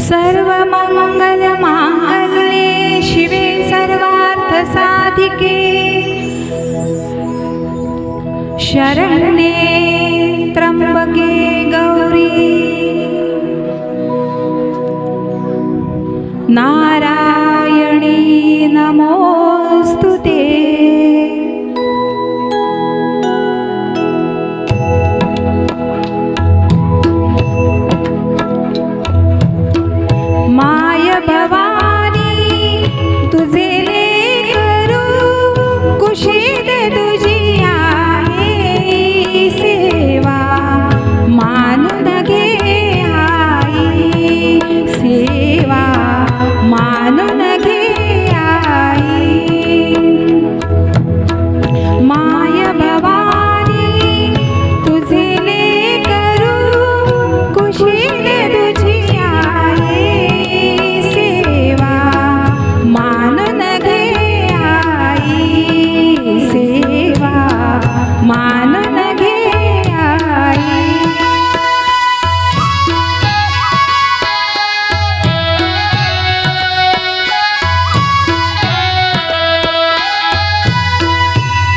सर्वमंगलमांगल्ये शिवे सर्वार्थसाधिके शरण्ये त्र्यंबके गौरी नारायणी नमोस्तुते। माय भवानी तुझे लेकरू कुशीत तुझी आहे सेवा मानून घे आई सेवा मानून घे आई। माय भवानी तुझे लेकरू कुशीत तुझी आहे सेवा मानून घे आई सेवा मानून घे आई।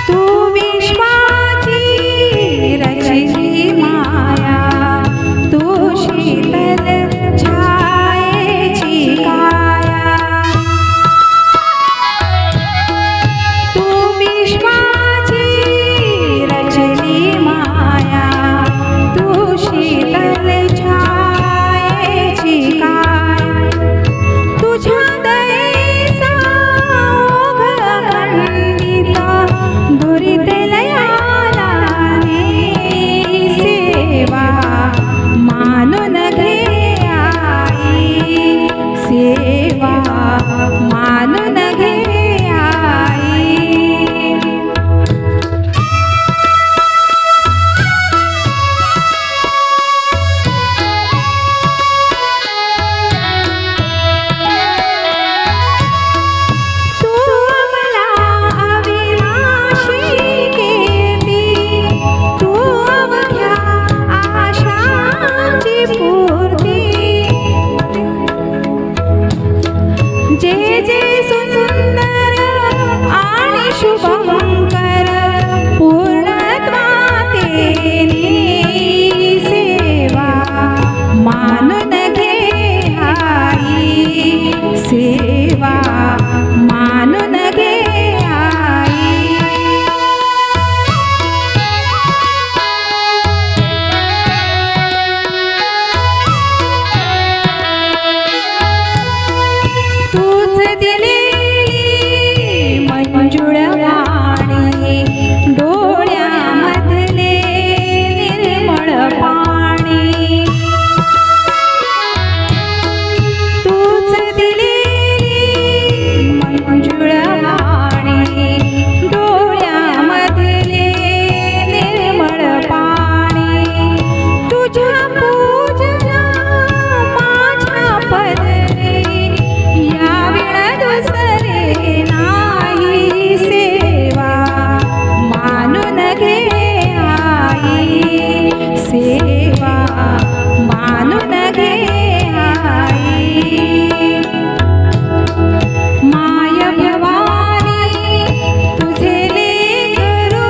तू विश्वाची रचली माया तू शीतल छायेची काया तू विश्वाची रचली माया तू शीतल छायेची काया तुझ्या दयेचा ओघ अखंडित दुरित लयाला सेवा मानून घे आई सेवा मानून घे आई। तू अमला अविनाशी केली तू अवघ्या आशांची पूर्ती जे जे सुंदर आणि शुभंकर पूर्णत्वातेने सेवा मानून घे आई सेवा मानून घे आई। तूच दिलेली मंजुळ वाणी डोळ्यामधले निर्मळ पाणी तूच दिलेली मंजुळ वाणी डोळ्यामधले निर्मळ पाणी तुझ्या पूजना माझ्या पदरी याविण दुसरे नाही सेवा मानून घे आई सेवा मानून घे आई। माय भवानी तुझे लेकरू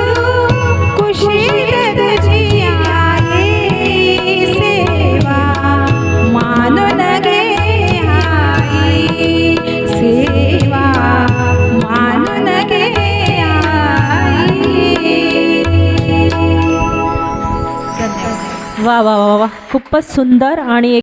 कुशीत तुझी आहे सेवा मानून घे आई सेवा मानून घे आई। वा वा वा वा, खूपच सुंदर आणि